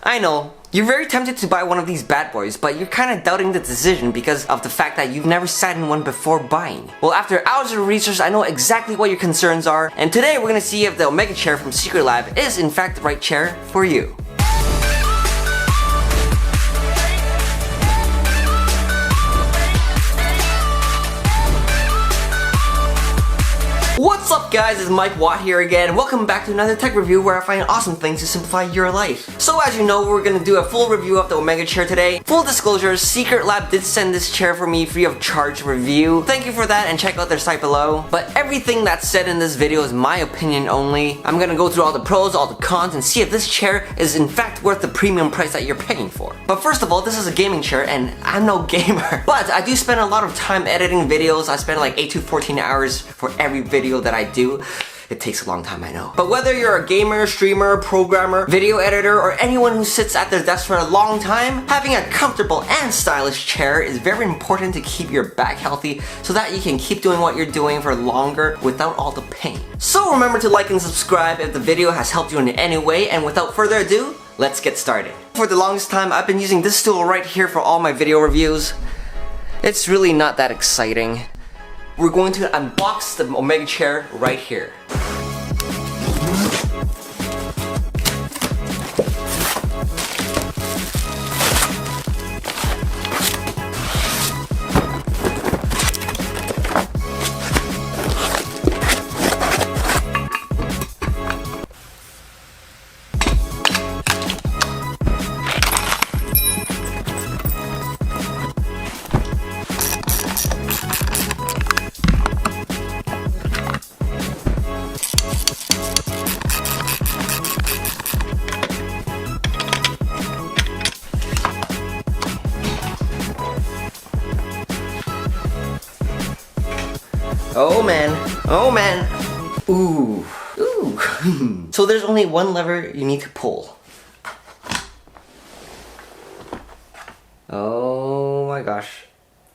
I know, you're very tempted to buy one of these bad boys, but you're kinda doubting the decision because of the fact that you've never sat in one before buying. Well, after hours of research, I know exactly what your concerns are, and today we're gonna see if the Omega chair from SecretLab is in fact the right chair for you. What's up guys, it's Mike Watt here again, and welcome back to another tech review where I find awesome things to simplify your life. So as you know, we're gonna do a full review of the Omega chair today. Full disclosure, SecretLab did send this chair for me free of charge review. Thank you for that and check out their site below. But everything that's said in this video is my opinion only. I'm gonna go through all the pros, all the cons, and see if this chair is in fact worth the premium price that you're paying for. But first of all, this is a gaming chair and I'm no gamer. But I do spend a lot of time editing videos. I spend like 8 to 14 hours for every video that I do. It takes a long time, I know. But whether you're a gamer, streamer, programmer, video editor, or anyone who sits at their desk for a long time, having a comfortable and stylish chair is very important to keep your back healthy so that you can keep doing what you're doing for longer without all the pain. So remember to like and subscribe if the video has helped you in any way, and without further ado, let's get started. For the longest time, I've been using this stool right here for all my video reviews. It's really not that exciting. We're going to unbox the Omega chair right here. Oh man, ooh. So there's only one lever you need to pull. Oh my gosh.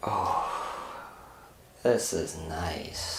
Oh, this is nice.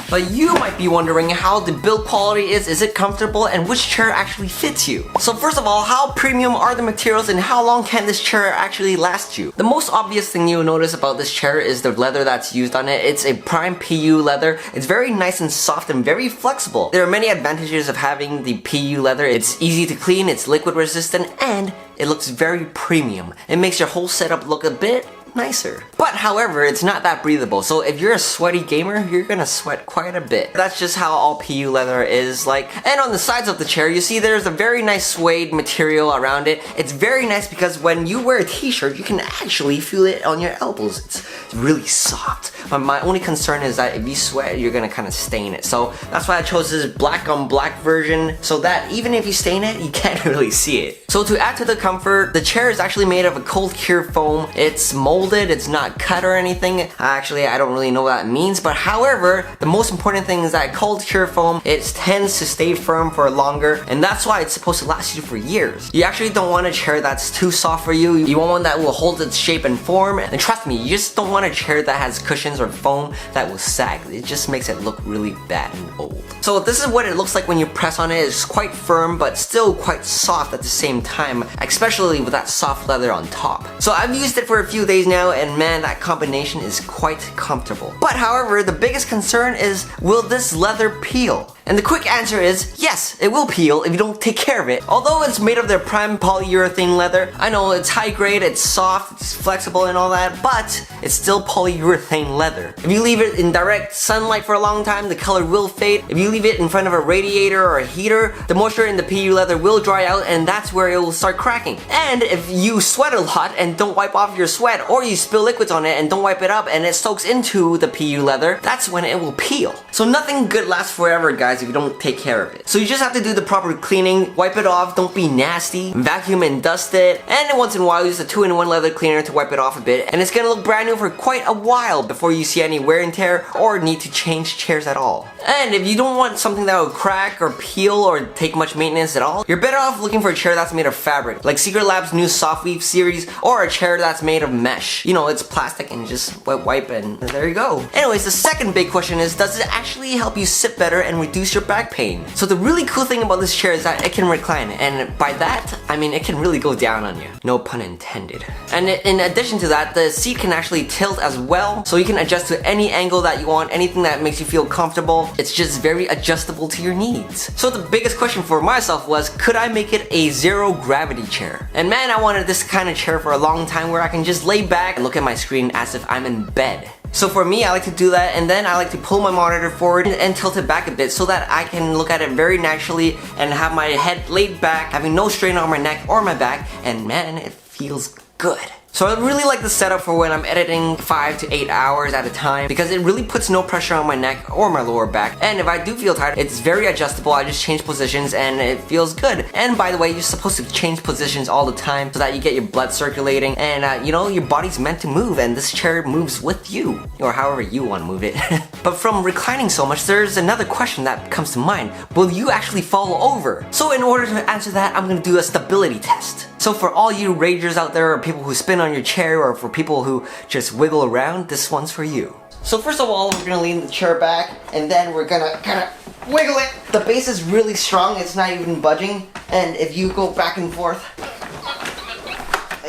But you might be wondering how the build quality is it comfortable, and which chair actually fits you? So first of all, how premium are the materials and how long can this chair actually last you? The most obvious thing you'll notice about this chair is the leather that's used on it. It's a prime PU leather. It's very nice and soft and very flexible. There are many advantages of having the PU leather. It's easy to clean, it's liquid resistant, and it looks very premium. It makes your whole setup look a bit nicer. But however, it's not that breathable, so if you're a sweaty gamer, you're gonna sweat quite a bit. That's just how all PU leather is like. And on the sides of the chair, you see there's a very nice suede material around it. It's very nice because when you wear a t-shirt, you can actually feel it on your elbows. It's really soft. But my only concern is that if you sweat, you're gonna kind of stain it. So that's why I chose this black on black version, so that even if you stain it, you can't really see it. So to add to the comfort, the chair is actually made of a cold cure foam. It's molded, it's not cut or anything. Actually, I don't really know what that means, but however, the most important thing is that cold cure foam, it tends to stay firm for longer, and that's why it's supposed to last you for years. You actually don't want a chair that's too soft for you. You want one that will hold its shape and form, and trust me, you just don't want a chair that has cushions or foam that will sag. It just makes it look really bad and old. So this is what it looks like when you press on it. It's quite firm, but still quite soft at the same time, especially with that soft leather on top. So I've used it for a few days now, and man, that combination is quite comfortable. But however, the biggest concern is, will this leather peel? And the quick answer is, yes, it will peel if you don't take care of it. Although it's made of their prime polyurethane leather, I know it's high grade, it's soft, it's flexible and all that, but it's still polyurethane leather. If you leave it in direct sunlight for a long time, the color will fade. If you leave it in front of a radiator or a heater, the moisture in the PU leather will dry out, and that's where it will start cracking. And if you sweat a lot and don't wipe off your sweat, or you spill liquids on it and don't wipe it up and it soaks into the PU leather, that's when it will peel. So nothing good lasts forever, guys, if you don't take care of it. So you just have to do the proper cleaning, wipe it off, don't be nasty, vacuum and dust it, and once in a while use a 2-in-1 leather cleaner to wipe it off a bit, and it's gonna look brand new for quite a while before you see any wear and tear or need to change chairs at all. And if you don't want something that will crack or peel or take much maintenance at all, you're better off looking for a chair that's made of fabric, like SecretLab's new Soft Weave series, or a chair that's made of mesh. You know, it's plastic and you just wipe and there you go. Anyways, the second big question is, does it actually help you sit better and reduce reduce your back pain. So the really cool thing about this chair is that it can recline, and by that, I mean it can really go down on you. No pun intended. And in addition to that, the seat can actually tilt as well, so you can adjust to any angle that you want, anything that makes you feel comfortable. It's just very adjustable to your needs. So the biggest question for myself was, could I make it a zero gravity chair? And man, I wanted this kind of chair for a long time where I can just lay back and look at my screen as if I'm in bed. So for me, I like to do that, and then I like to pull my monitor forward and tilt it back a bit so that I can look at it very naturally and have my head laid back, having no strain on my neck or my back, and man, it feels good. So I really like the setup for when I'm editing 5 to 8 hours at a time because it really puts no pressure on my neck or my lower back. And if I do feel tired, it's very adjustable. I just change positions and it feels good. And by the way, you're supposed to change positions all the time so that you get your blood circulating and you know, your body's meant to move and this chair moves with you, or however you want to move it. But from reclining so much, there's another question that comes to mind. Will you actually fall over? So in order to answer that, I'm gonna do a stability test. So for all you ragers out there, or people who spin on your chair, or for people who just wiggle around, this one's for you. So first of all, we're gonna lean the chair back, and then we're gonna kind of wiggle it. The base is really strong, it's not even budging, and if you go back and forth,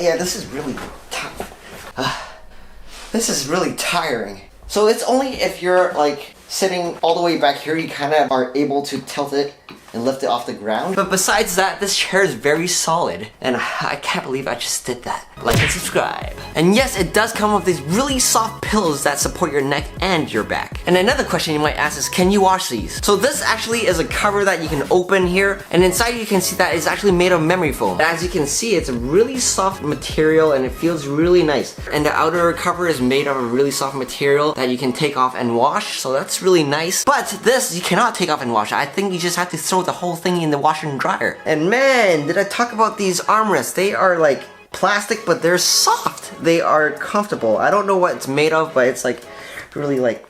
yeah, this is really tough. This is really tiring. So it's only if you're like sitting all the way back here, you kind of are able to tilt it and lift it off the ground. But besides that, this chair is very solid, and I can't believe I just did that. Like and subscribe. And yes, it does come with these really soft pillows that support your neck and your back. And another question you might ask is, can you wash these? So this actually is a cover that you can open here, and inside you can see that it's actually made of memory foam. As you can see, it's a really soft material and it feels really nice. And the outer cover is made of a really soft material that you can take off and wash, so that's really nice. But this, you cannot take off and wash. I think you just have to throw the whole thing in the washer and dryer. And man, did I talk about these armrests. They are like plastic, but they're soft. They are comfortable. I don't know what it's made of, but it's like really like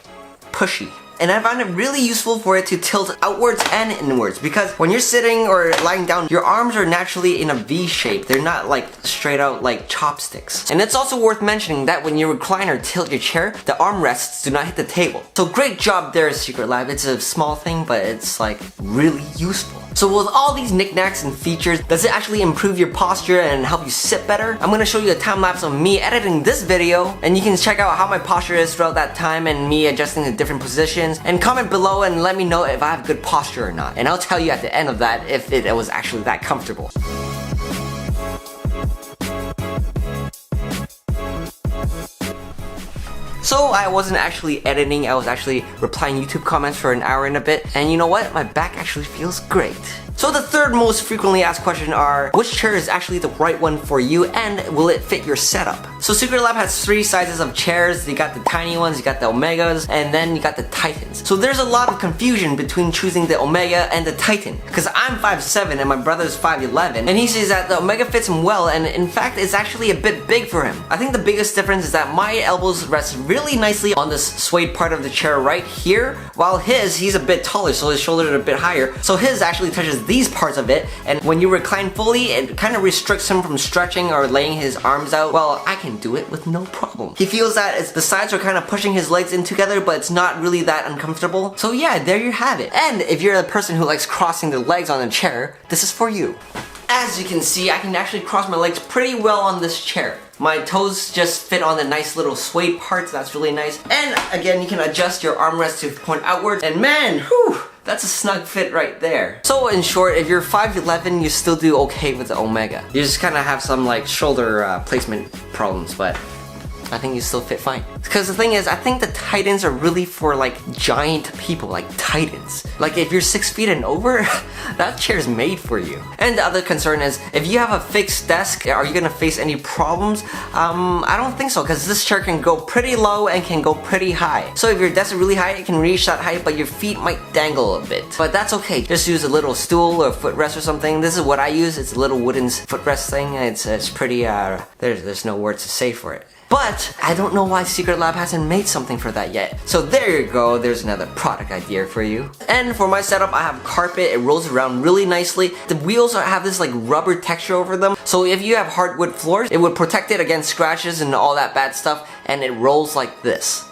pushy. And I found it really useful for it to tilt outwards and inwards, because when you're sitting or lying down, your arms are naturally in a V shape. They're not like straight out like chopsticks. And it's also worth mentioning that when you recline or tilt your chair, the armrests do not hit the table. So great job there, SecretLab. It's a small thing, but it's like really useful. So with all these knickknacks and features, does it actually improve your posture and help you sit better? I'm gonna show you a time lapse of me editing this video, and you can check out how my posture is throughout that time and me adjusting to different positions. And comment below and let me know if I have good posture or not. And I'll tell you at the end of that if it was actually that comfortable. So I wasn't actually editing, I was actually replying YouTube comments for an hour and a bit. And you know what? My back actually feels great. So the third most frequently asked question are, which chair is actually the right one for you and will it fit your setup? So SecretLab has 3 sizes of chairs. You got the tiny ones, you got the Omegas, and then you got the Titans. So there's a lot of confusion between choosing the Omega and the Titan, because I'm 5'7" and my brother's 5'11", and he says that the Omega fits him well, and in fact it's actually a bit big for him. I think the biggest difference is that my elbows rest really nicely on this suede part of the chair right here, while he's a bit taller, so his shoulders are a bit higher, so his actually touches these parts of it, and when you recline fully, it kind of restricts him from stretching or laying his arms out. Well, I can do it with no problem. He feels that the sides are kind of pushing his legs in together, but it's not really that uncomfortable. So yeah, there you have it. And if you're a person who likes crossing the legs on a chair, this is for you. As you can see, I can actually cross my legs pretty well on this chair. My toes just fit on the nice little suede parts, that's really nice. And again, you can adjust your armrest to point outwards, and man, whew, that's a snug fit right there. So in short, if you're 5'11", you still do okay with the Omega. You just kind of have some like shoulder placement problems, but I think you still fit fine. Because the thing is, I think the Titans are really for like giant people, like Titans. Like if you're 6 feet and over, that chair's made for you. And the other concern is, if you have a fixed desk, are you gonna face any problems? I don't think so, because this chair can go pretty low and can go pretty high. So if your desk is really high, it can reach that height, but your feet might dangle a bit. But that's okay, just use a little stool or footrest or something. This is what I use, it's a little wooden footrest thing. It's pretty, there's no words to say for it. But I don't know why SecretLab hasn't made something for that yet. So there you go, there's another product idea for you. And for my setup, I have carpet. It rolls around really nicely. The wheels have this like rubber texture over them. So if you have hardwood floors, it would protect it against scratches and all that bad stuff. And it rolls like this.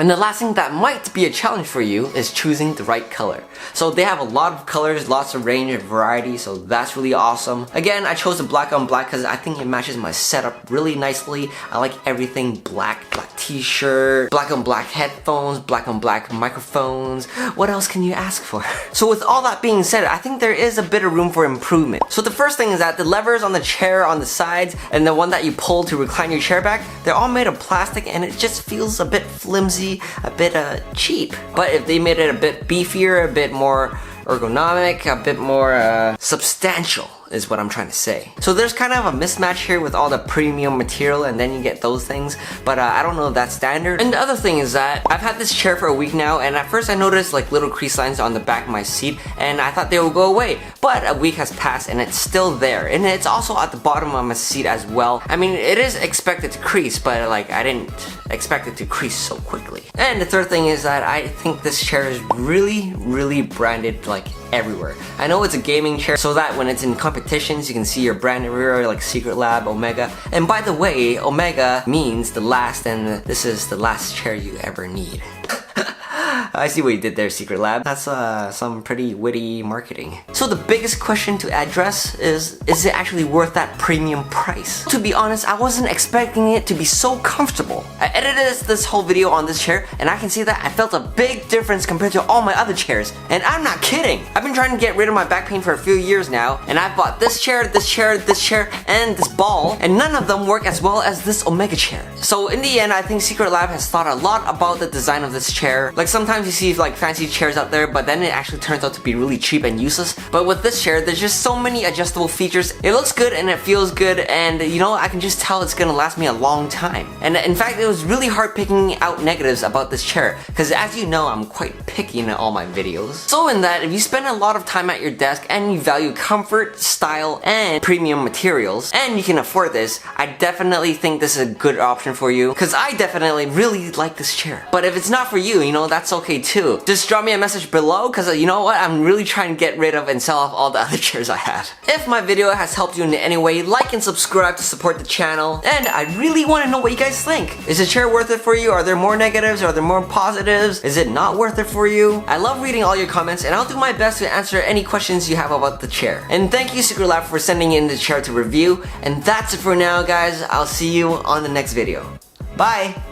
And the last thing that might be a challenge for you is choosing the right color. So they have a lot of colors, lots of range and variety, so that's really awesome. Again, I chose the black on black because I think it matches my setup really nicely. I like everything black, black t-shirt, black on black headphones, black on black microphones. What else can you ask for? So with all that being said, I think there is a bit of room for improvement. So the first thing is that the levers on the chair on the sides and the one that you pull to recline your chair back, they're all made of plastic and it just feels a bit flimsy, a bit cheap. But if they made it a bit beefier, a bit more ergonomic, a bit more substantial is what I'm trying to say. So there's kind of a mismatch here with all the premium material and then you get those things, but I don't know if that's standard. And the other thing is that I've had this chair for a week now and at first I noticed like little crease lines on the back of my seat and I thought they would go away, but a week has passed and it's still there, and it's also at the bottom of my seat as well. I mean, it is expected to crease, but like I didn't expect it to crease so quickly. And the third thing is that I think this chair is really branded like everywhere. I know it's a gaming chair so that when it's in competitions you can see your brand everywhere like SecretLab, Omega. And by the way, Omega means the last, and this is the last chair you ever need. I see what you did there, SecretLab. That's some pretty witty marketing. So the biggest question to address is it actually worth that premium price? To be honest, I wasn't expecting it to be so comfortable. I edited this whole video on this chair and I can see that I felt a big difference compared to all my other chairs. And I'm not kidding. I've been trying to get rid of my back pain for a few years now, and I've bought this chair, this chair, this chair, and this ball, and none of them work as well as this Omega chair. So in the end, I think SecretLab has thought a lot about the design of this chair. Like sometimes you see like fancy chairs out there, but then it actually turns out to be really cheap and useless. But with this chair, there's just so many adjustable features. It looks good and it feels good, and you know, I can just tell it's gonna last me a long time. And in fact, it was really hard picking out negatives about this chair, because as you know, I'm quite picky in all my videos. So in that, if you spend a lot of time at your desk and you value comfort, style, and premium materials, and you can afford this, I definitely think this is a good option for you, because I definitely really like this chair. But if it's not for you, you know, that's okay too. Just drop me a message below, because you know what, I'm really trying to get rid of and sell off all the other chairs I had. If my video has helped you in any way, like and subscribe to support the channel. And I really want to know what you guys think. Is the chair worth it for you? Are there more negatives? Are there more positives? Is it not worth it for you? I love reading all your comments, and I'll do my best to answer any questions you have about the chair. And thank you, SecretLab, for sending in the chair to review. And that's it for now, guys. I'll see you on the next video. Bye!